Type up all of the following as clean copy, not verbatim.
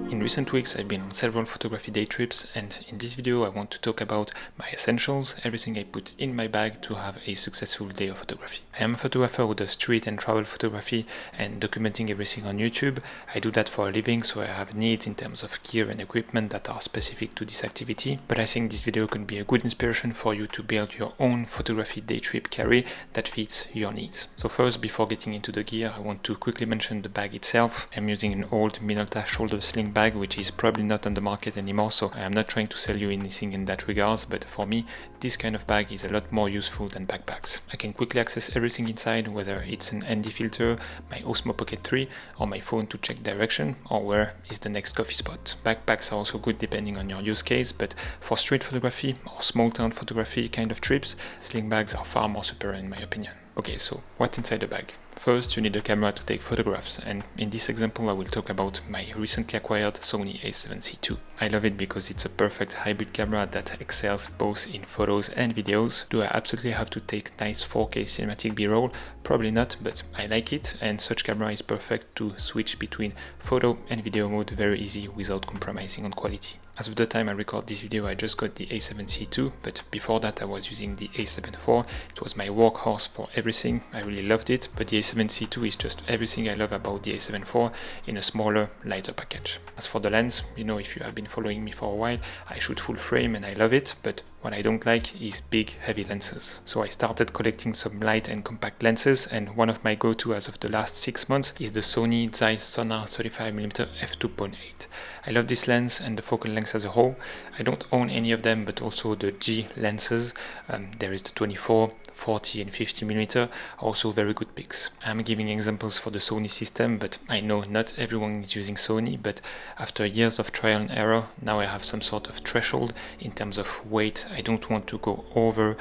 In recent weeks I've been on several photography day trips, and in this video I want to talk about my essentials, everything I put in my bag to have a successful day of photography. I am a photographer who does street and travel photography and documenting everything on YouTube. I do that for a living, so I have needs in terms of gear and equipment that are specific to this activity, but I think this video can be a good inspiration for you to build your own photography day trip carry that fits your needs. So first, before getting into the gear, I want to quickly mention the bag itself. I'm using an old Milanote shoulder sling bag, which is probably not on the market anymore, so I am not trying to sell you anything in that regards, but for me this kind of bag is a lot more useful than backpacks. I can quickly access everything inside, whether it's an ND filter, my Osmo Pocket 3, or my phone to check direction, or where is the next coffee spot. Backpacks are also good depending on your use case, but for street photography or small town photography kind of trips, sling bags are far more superior in my opinion. Okay, so what's inside the bag? First, you need a camera to take photographs, and in this example I will talk about my recently acquired Sony a7C II. I love it because it's a perfect hybrid camera that excels both in photos and videos. Do I absolutely have to take nice 4K cinematic B-roll? Probably not, but I like it, and such camera is perfect to switch between photo and video mode very easy without compromising on quality. As of the time I record this video, I just got the a7C II, but before that I was using the a7 IV. It was my workhorse for everything. I really loved it, but the a7C II is just everything I love about the a7 IV in a smaller, lighter package. As for the lens, you know, if you have been following me for a while, I shoot full frame and I love it, but what I don't like is big, heavy lenses. So I started collecting some light and compact lenses, and one of my go-to as of the last 6 months is the Sony Zeiss Sonnar 35mm f2.8. I love this lens and the focal length as a whole. I don't own any of them, but also the G lenses. There is the 24, 40 and 50mm are also very good picks. I'm giving examples for the Sony system, but I know not everyone is using Sony, but after years of trial and error, now I have some sort of threshold in terms of weight. I don't want to go over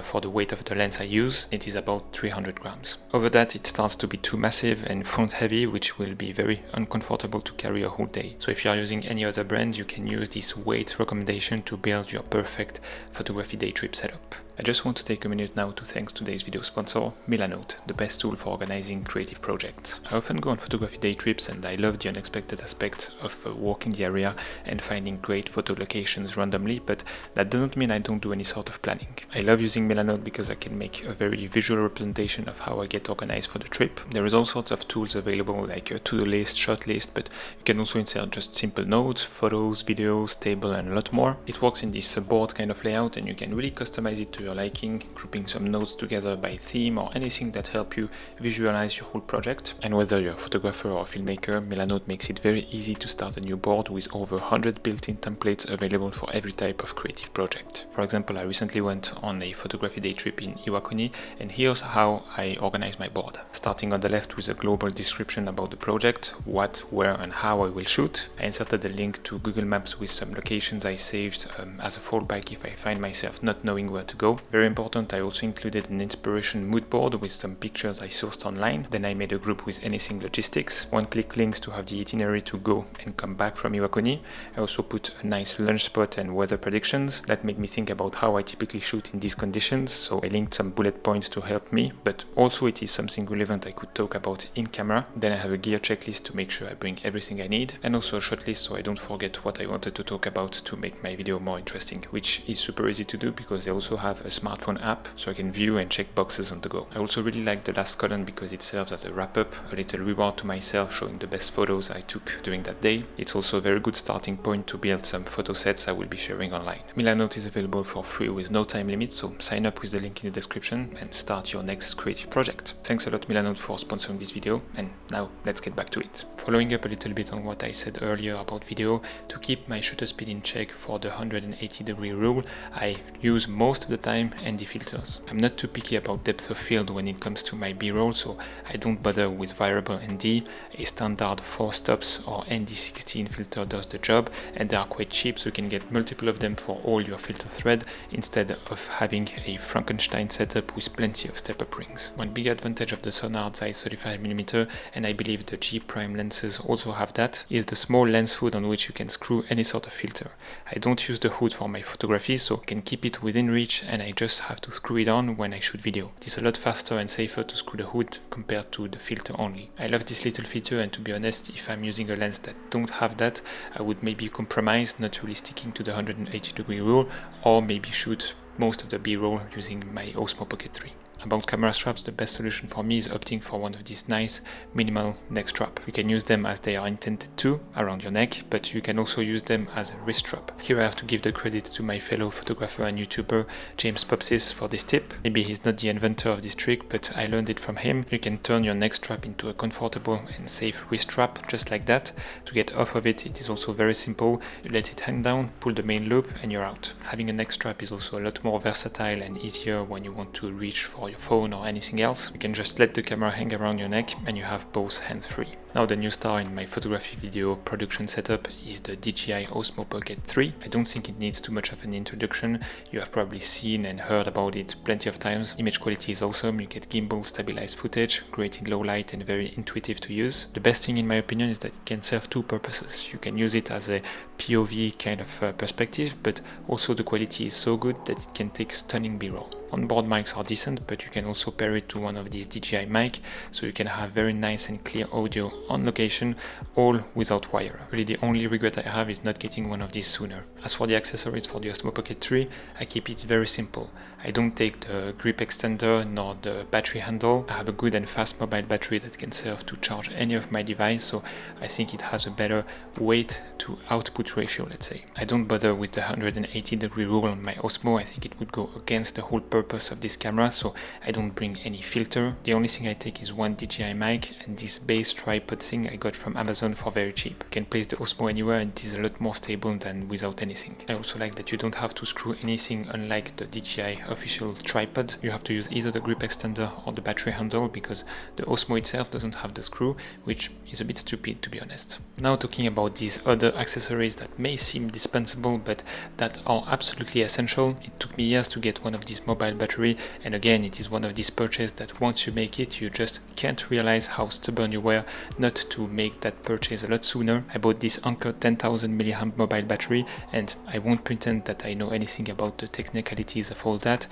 for the weight of the lens I use. It is about 300 grams. Over that it starts to be too massive and front heavy, which will be very uncomfortable to carry a whole day. So if you are using any other brand, you can use this weight recommendation to build your perfect photography day trip setup. I just want to take a minute now to thank today's video sponsor, Milanote, the best tool for organizing creative projects. I often go on photography day trips and I love the unexpected aspect of walking the area and finding great photo locations randomly, but that doesn't mean I don't do any sort of planning. I love using Milanote because I can make a very visual representation of how I get organized for the trip. There is all sorts of tools available, like a to-do list, shot list, but you can also insert just simple notes, photos, videos, table and a lot more. It works in this board kind of layout, and you can really customize it to your liking, grouping some notes together by theme or anything that help you visualize your whole project. And whether you're a photographer or a filmmaker, Milanote makes it very easy to start a new board with over 100 built-in templates available for every type of creative project. For example, I recently went on a photography day trip in Iwakuni, and here's how I organize my board. Starting on the left with a global description about the project, what, where and how I will shoot. I inserted a link to Google Maps with some locations I saved as a fallback if I find myself not knowing where to go. Very important, I also included an inspiration mood board with some pictures I sourced online. Then I made a group with anything logistics, one-click links to have the itinerary to go and come back from Iwakuni. I also put a nice lunch spot and weather predictions. That made me think about how I typically shoot in these conditions, so I linked some bullet points to help me, but also it is something relevant I could talk about in camera. Then I have a gear checklist to make sure I bring everything I need, and also a shot list so I don't forget what I wanted to talk about to make my video more interesting, which is super easy to do because they also have a smartphone app so I can view and check boxes on the go. I also really like the last column because it serves as a wrap-up, a little reward to myself showing the best photos I took during that day. It's also a very good starting point to build some photo sets I will be sharing online. Milanote is available for free with no time limit, so sign up with the link in the description and start your next creative project. Thanks a lot Milanote for sponsoring this video, and now let's get back to it. Following up a little bit on what I said earlier about video, to keep my shutter speed in check for the 180-degree rule, I use most of the time ND filters. I'm not too picky about depth of field when it comes to my B-roll, so I don't bother with variable ND. A standard 4 stops or ND16 filter does the job, and they are quite cheap, so you can get multiple of them for all your filter thread instead of having a Frankenstein setup with plenty of step-up rings. One big advantage of the Sonnar Zeiss 35mm, and I believe the G Prime lenses also have that, is the small lens hood on which you can screw any sort of filter. I don't use the hood for my photography, so I can keep it within reach and and I just have to screw it on when I shoot video. It is a lot faster and safer to screw the hood compared to the filter only. I love this little feature, and to be honest, if I'm using a lens that don't have that, I would maybe compromise, not really sticking to the 180-degree rule, or maybe shoot most of the B-roll using my Osmo Pocket 3. About camera straps, the best solution for me is opting for one of these nice minimal neck strap. You can use them as they are intended to, around your neck, but you can also use them as a wrist strap. Here I have to give the credit to my fellow photographer and YouTuber James Popsis for this tip. Maybe he's not the inventor of this trick, but I learned it from him. You can turn your neck strap into a comfortable and safe wrist strap, just like that. To get off of it, it is also very simple. You let it hang down, pull the main loop, and you're out. Having a neck strap is also a lot more versatile and easier when you want to reach for your phone or anything else. You can just let the camera hang around your neck and you have both hands free. Now the new star in my photography video production setup is the DJI Osmo Pocket 3. I don't think it needs too much of an introduction. You have probably seen and heard about it plenty of times. Image quality is awesome. You get gimbal stabilized footage, great in low light and very intuitive to use. The best thing in my opinion is that it can serve two purposes. You can use it as a POV kind of perspective, but also the quality is so good that it can take stunning B-roll. Onboard mics are decent, but you can also pair it to one of these DJI mic, so you can have very nice and clear audio on location, all without wire. Really the only regret I have is not getting one of these sooner. As for the accessories for the Osmo Pocket 3, I keep it very simple. I don't take the grip extender nor the battery handle. I have a good and fast mobile battery that can serve to charge any of my device, so I think it has a better weight to output ratio, let's say. I don't bother with the 180-degree rule on my Osmo. I think it would go against the whole purpose of this camera, so I don't bring any filter. The only thing I take is one DJI mic and this base tripod thing I got from Amazon for very cheap. You can place the Osmo anywhere and it is a lot more stable than without anything. I also like that you don't have to screw anything, unlike the DJI official tripod. You have to use either the grip extender or the battery handle because the Osmo itself doesn't have the screw, which is a bit stupid to be honest. Now talking about these other accessories that may seem dispensable but that are absolutely essential. It took me years to get one of these mobile battery, and again it is one of these purchases that once you make it you just can't realize how stubborn you were not to make that purchase a lot sooner. I bought this Anker 10,000 mAh mobile battery, and I won't pretend that I know anything about the technicalities of all that,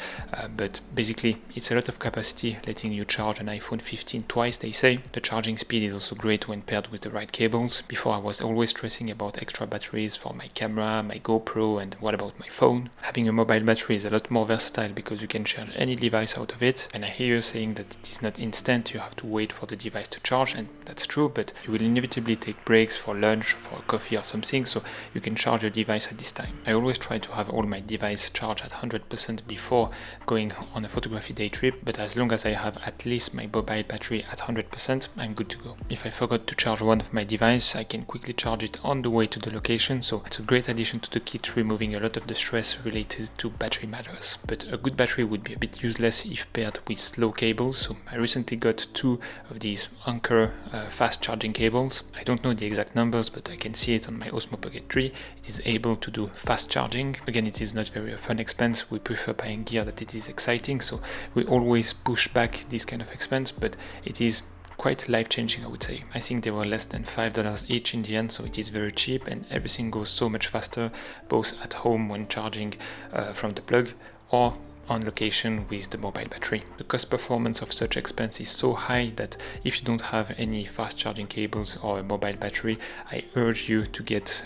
but basically it's a lot of capacity, letting you charge an iPhone 15 twice, they say. The charging speed is also great when paired with the right cables. Before I was always stressing about extra batteries for my camera, my GoPro, and what about my phone. Having a mobile battery is a lot more versatile because you can charge any device out of it, and I hear you saying that it is not instant, you have to wait for the device to charge, and that's true, but you will inevitably take breaks for lunch, for coffee or something, so you can charge your device at this time. I always try to have all my device charged at 100% before going on a photography day trip, but as long as I have at least my mobile battery at 100%, I'm good to go. If I forgot to charge one of my devices, I can quickly charge it on the way to the location, so it's a great addition to the kit, removing a lot of the stress related to battery matters. But a good battery would be a bit useless if paired with slow cables, so I recently got two of these Anker fast charging cables. I don't know the exact numbers, but I can see it on my Osmo Pocket 3. It is able to do fast charging. Again, it is not very a fun expense. We prefer buying gear that it is exciting, so we always push back this kind of expense, but it is quite life-changing, I would say. I think they were less than $5 each in the end, so it is very cheap and everything goes so much faster, both at home when charging from the plug or on location with the mobile battery. The cost performance of such expense is so high that if you don't have any fast charging cables or a mobile battery, I urge you to get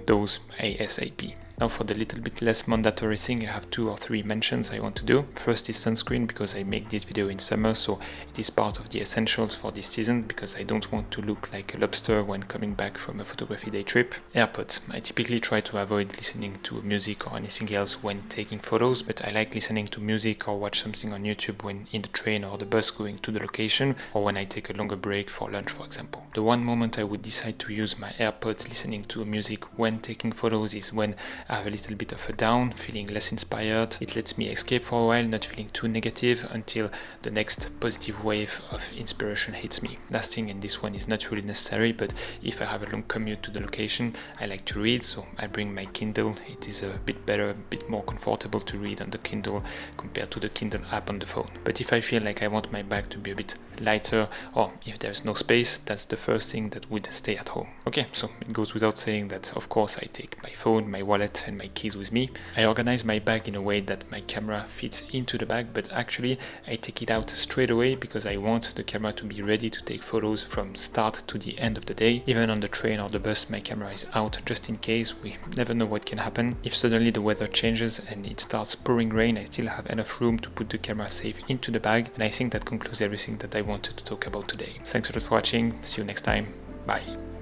those ASAP. Now for the little bit less mandatory thing, I have 2 or 3 mentions I want to do. First is sunscreen, because I make this video in summer, so it is part of the essentials for this season, because I don't want to look like a lobster when coming back from a photography day trip. AirPods. I typically try to avoid listening to music or anything else when taking photos, but I like listening to music or watch something on YouTube when in the train or the bus going to the location, or when I take a longer break for lunch, for example. The one moment I would decide to use my AirPods listening to music when taking photos is when I have a little bit of a down, feeling less inspired. It lets me escape for a while, not feeling too negative until the next positive wave of inspiration hits me. Last thing, and this one is not really necessary, but if I have a long commute to the location, I like to read, so I bring my Kindle. It is a bit better, a bit more comfortable to read on the Kindle compared to the Kindle app on the phone. But if I feel like I want my bag to be a bit lighter, or if there's no space, that's the first thing that would stay at home. Okay, so it goes without saying that of course I take my phone, my wallet, wallet and my keys with me. I organize my bag in a way that my camera fits into the bag, but actually I take it out straight away because I want the camera to be ready to take photos from start to the end of the day. Even on the train or the bus, my camera is out just in case. We never know what can happen. If suddenly the weather changes and it starts pouring rain, I still have enough room to put the camera safe into the bag, and I think that concludes everything that I wanted to talk about today. Thanks a lot for watching. See you next time. Bye.